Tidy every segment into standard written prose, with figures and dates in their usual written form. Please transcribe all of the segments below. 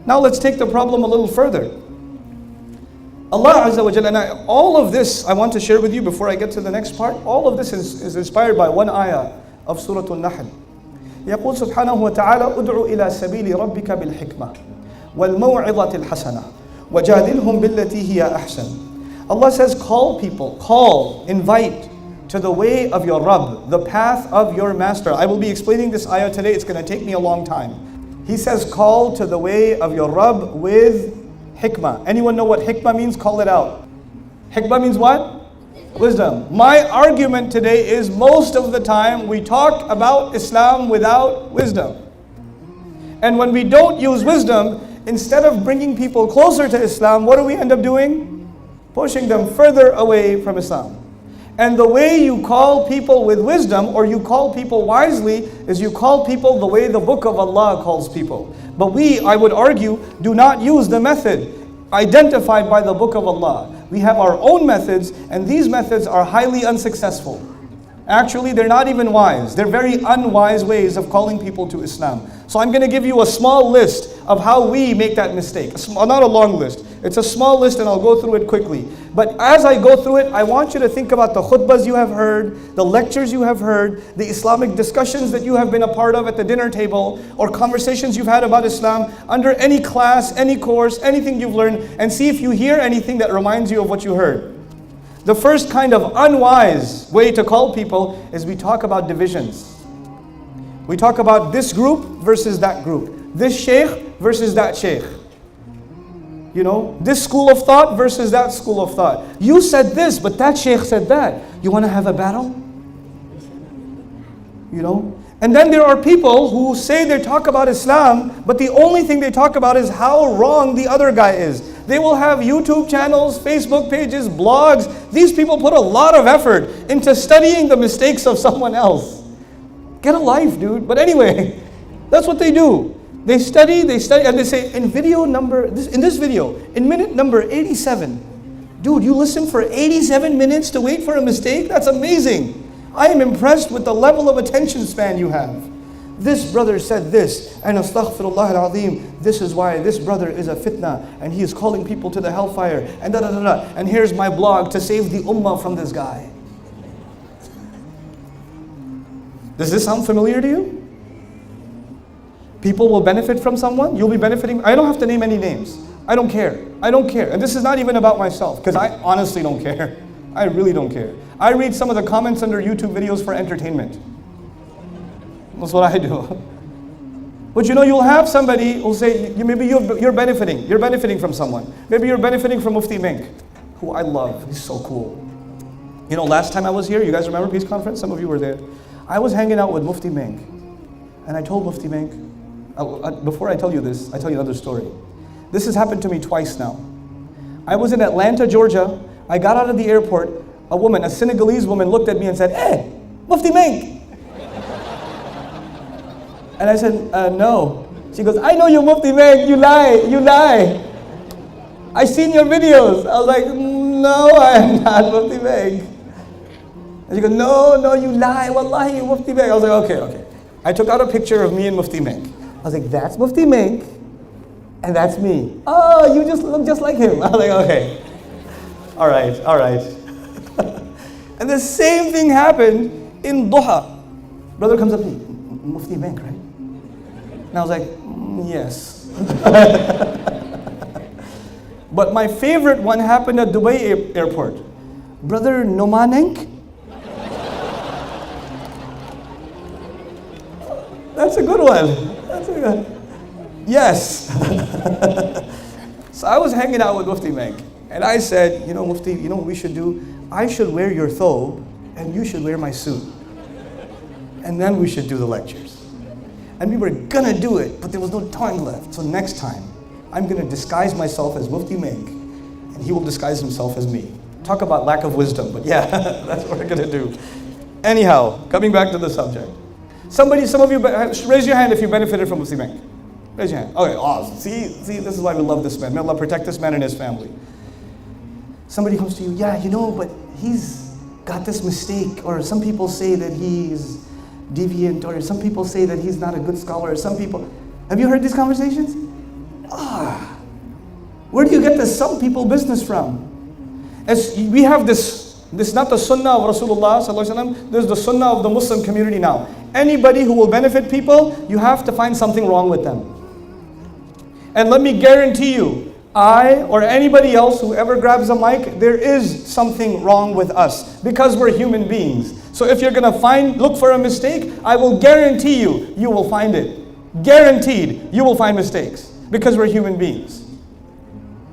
Now let's take the problem a little further. Allah Azza wa Jalla, and all of this I want to share with you before I get to the next part. All of this is inspired by one ayah of Surah Nahal. يقول سبحانه وتعالى ادع إلى سبيل ربك بالحكمة والموعظة الحسنة وجادلهم بالتي هي أحسن. Allah says, call people, invite to the way of your Rabb, the path of your master. I will be explaining this ayah today. It's going to take me a long time. He says, call to the way of your Rabb with hikmah. Anyone know what hikmah means? Call it out. Hikmah means what? Wisdom. My argument today is most of the time we talk about Islam without wisdom. And when we don't use wisdom, instead of bringing people closer to Islam, what do we end up doing? Pushing them further away from Islam. And the way you call people with wisdom, or you call people wisely, is you call people the way the book of Allah calls people. But we, I would argue, do not use the method identified by the book of Allah. We have our own methods, and these methods are highly unsuccessful. Actually, they're not even wise. They're very unwise ways of calling people to Islam. So I'm going to give you a small list of how we make that mistake. Not a long list. It's a small list and I'll go through it quickly. But as I go through it, I want you to think about the khutbahs you have heard, the lectures you have heard, the Islamic discussions that you have been a part of at the dinner table, or conversations you've had about Islam under any class, any course, anything you've learned, and see if you hear anything that reminds you of what you heard. The first kind of unwise way to call people is we talk about divisions. We talk about this group versus that group. This sheikh versus that sheikh. You know, this school of thought versus that school of thought. You said this, but that sheikh said that. You want to have a battle? You know? And then there are people who say they talk about Islam, but the only thing they talk about is how wrong the other guy is. They will have YouTube channels, Facebook pages, blogs. These people put a lot of effort into studying the mistakes of someone else. Get a life, dude. But anyway, that's what they do. They study, and they say, in this video, in minute number 87, dude, you listen for 87 minutes to wait for a mistake? That's amazing. I am impressed with the level of attention span you have. This brother said this, and astaghfirullah al-azim, this is why this brother is a fitna, and he is calling people to the hellfire, and da-da-da-da, and here's my blog to save the ummah from this guy. Does this sound familiar to you? People will benefit from someone, you'll be benefiting. I don't have to name any names. I don't care. I don't care. And this is not even about myself, because I honestly don't care. I really don't care. I read some of the comments under YouTube videos for entertainment. That's what I do. But you know, you'll have somebody who'll say, maybe you're benefiting. You're benefiting from someone. Maybe you're benefiting from Mufti Menk, who I love. He's so cool. You know, last time I was here, you guys remember Peace Conference? Some of you were there. I was hanging out with Mufti Menk. And I told Mufti Menk, before I tell you this, I tell you another story. This has happened to me twice now. I was in Atlanta, Georgia. I got out of the airport. A Senegalese woman looked at me and said, "Hey, Mufti Menk." And I said, "No." She goes, "I know you Mufti Menk, you lie. I seen your videos." I was like, "No, I am not Mufti Menk." And she goes, No, you lie, wallahi, you Mufti Menk. I was like, okay. I took out a picture of me and Mufti Menk. I was like, that's Mufti Menk, and that's me. Oh, you just look just like him. I was like, okay. All right. And the same thing happened in Dawah. Brother comes up to me, Mufti Menk, right? And I was like, yes. But my favorite one happened at Dubai airport. Brother Nouman. That's a good one. Yes. So I was hanging out with Mufti Menk, and I said, you know, Mufti, you know what we should do? I should wear your thobe, and you should wear my suit. And then we should do the lectures. And we were gonna do it, but there was no time left. So next time, I'm gonna disguise myself as Mufti Menk, and he will disguise himself as me. Talk about lack of wisdom, but yeah, that's what we're gonna do. Anyhow, coming back to the subject. Some of you, raise your hand if you benefited from Mufti Menk. Raise your hand. Okay, awesome. See, this is why we love this man. May Allah protect this man and his family. Somebody comes to you, yeah, you know, but he's got this mistake, or some people say that he's deviant, or some people say that he's not a good scholar, or some people. Have you heard these conversations? Where do you get this some people business from? As we have this is not the sunnah of Rasulullah sallallahu alaihi wasallam. This is the sunnah of the Muslim community now. Anybody who will benefit people, you have to find something wrong with them. And let me guarantee you, I or anybody else who ever grabs a mic, there is something wrong with us because we're human beings. So if you're gonna look for a mistake, I will guarantee you, you will find it. Guaranteed, you will find mistakes because we're human beings.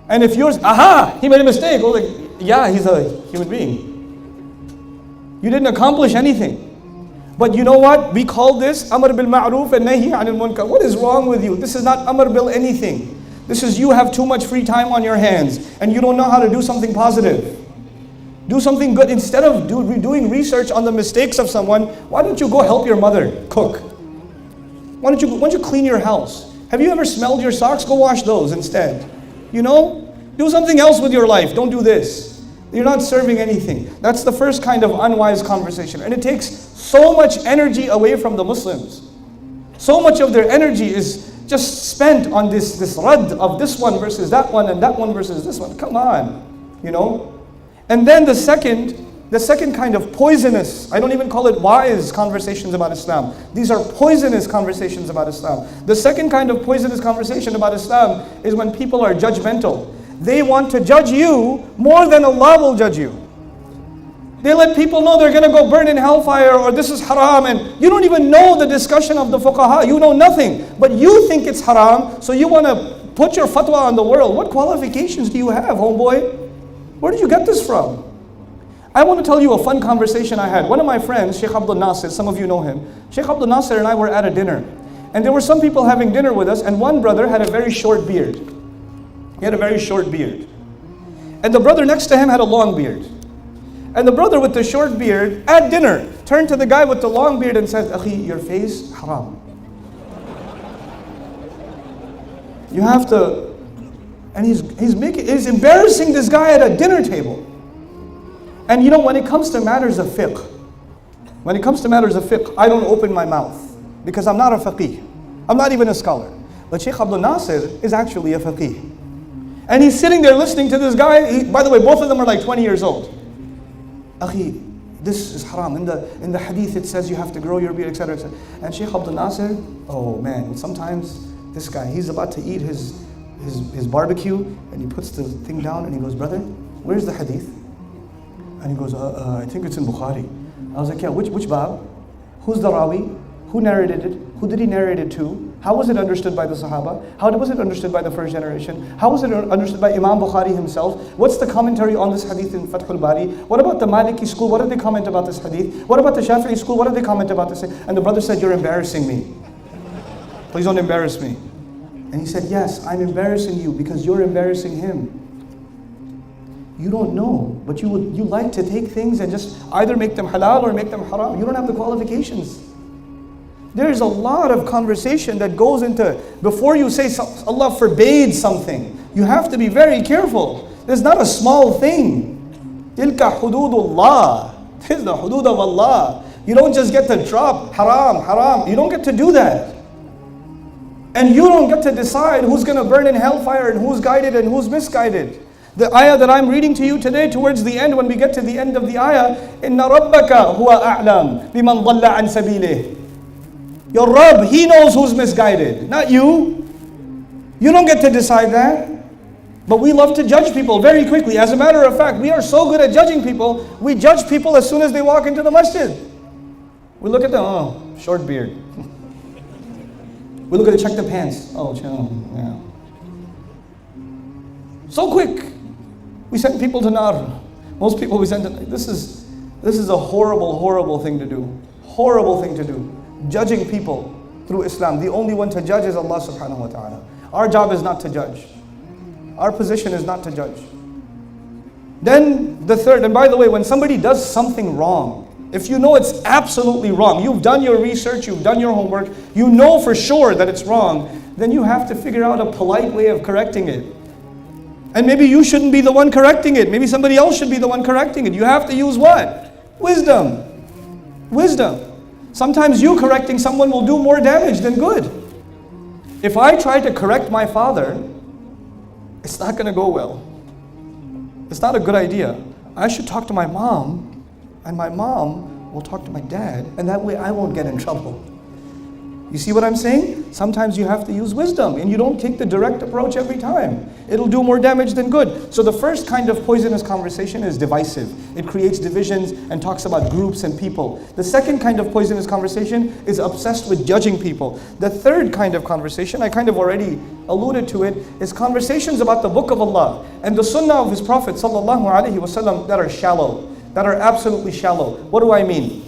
And if yours, he made a mistake. Well, like, yeah, he's a human being. You didn't accomplish anything. But you know what? We call this Amr bil Ma'ruf and Nahi anil Munkar. What is wrong with you? This is not Amr bil anything. This is you have too much free time on your hands and you don't know how to do something positive. Do something good. Instead of doing research on the mistakes of someone, why don't you go help your mother cook? Why don't you clean your house? Have you ever smelled your socks? Go wash those instead. You know? Do something else with your life. Don't do this. You're not serving anything. That's the first kind of unwise conversation. And it takes so much energy away from the Muslims. So much of their energy is just spent on this radd of this one versus that one and that one versus this one. Come on. You know? And then the second kind of poisonous, I don't even call it wise conversations about Islam. These are poisonous conversations about Islam. The second kind of poisonous conversation about Islam is when people are judgmental. They want to judge you more than Allah will judge you. They let people know they're going to go burn in hellfire or this is haram, and you don't even know the discussion of the fuqaha. You know nothing, but you think it's haram, so you want to put your fatwa on the world. What qualifications do you have, homeboy? Where did you get this from? I want to tell you a fun conversation I had. One of my friends, Sheikh Abdul Nasir, some of you know him. Sheikh Abdul Nasir and I were at a dinner. And there were some people having dinner with us, and one brother had a very short beard. He had a very short beard. And the brother next to him had a long beard. And the brother with the short beard, at dinner, turned to the guy with the long beard and said, Akhi, your face, haram. You have to... And he's embarrassing this guy at a dinner table. And you know, when it comes to matters of fiqh, I don't open my mouth because I'm not a faqih. I'm not even a scholar. But Sheikh Abdul Nasir is actually a faqih. And he's sitting there listening to this guy. By the way, both of them are like 20 years old. Akhi, this is haram. In the hadith it says you have to grow your beard, etc. etc. And Sheikh Abdul Nasir, oh man, sometimes this guy, he's about to eat his barbecue, and he puts the thing down and he goes, brother, where's the hadith? And he goes, I think it's in Bukhari. I was like, yeah, which bab? Who's the rawi? Who narrated it? Who did he narrate it to? How was it understood by the Sahaba? How was it understood by the first generation? How was it understood by Imam Bukhari himself? What's the commentary on this hadith in Fathul Bari? What about the Maliki school? What did they comment about this hadith? What about the Shafi'i school? What did they comment about this? And the brother said, you're embarrassing me. Please don't embarrass me. And he said, yes, I'm embarrassing you because you're embarrassing him. You don't know, but you like to take things and just either make them halal or make them haram. You don't have the qualifications. There's a lot of conversation that goes into, before you say Allah forbade something, you have to be very careful. It's not a small thing. Tilka hududullah. This is the hudud of Allah. You don't just get to drop haram, haram. You don't get to do that. And you don't get to decide who's going to burn in hellfire and who's guided and who's misguided. The ayah that I'm reading to you today, towards the end, when we get to the end of the ayah, Inna rabbaka huwa a'lam biman dhalla an sabilih. Your Rabb, He knows who's misguided, not you. You don't get to decide that. But we love to judge people very quickly. As a matter of fact, we are so good at judging people, we judge people as soon as they walk into the masjid. We look at them, oh, short beard. We look at the check the pants. Oh, yeah. So quick. We send people to nar. Most people we send to... This is a horrible, horrible thing to do. Horrible thing to do. Judging people through Islam. The only one to judge is Allah subhanahu wa ta'ala. Our job is not to judge. Our position is not to judge. Then the third, and by the way, when somebody does something wrong, if you know it's absolutely wrong, you've done your research, you've done your homework, you know for sure that it's wrong, then you have to figure out a polite way of correcting it. And maybe you shouldn't be the one correcting it. Maybe somebody else should be the one correcting it. You have to use what? Wisdom. Wisdom. Sometimes you correcting someone will do more damage than good. If I try to correct my father, it's not going to go well. It's not a good idea. I should talk to my mom, and my mom will talk to my dad, and that way I won't get in trouble. You see what I'm saying? Sometimes you have to use wisdom, and you don't take the direct approach every time. It'll do more damage than good. So the first kind of poisonous conversation is divisive. It creates divisions and talks about groups and people. The second kind of poisonous conversation is obsessed with judging people. The third kind of conversation, I kind of already alluded to it, is conversations about the Book of Allah and the Sunnah of His Prophet ﷺ that are shallow, that are absolutely shallow. What do I mean?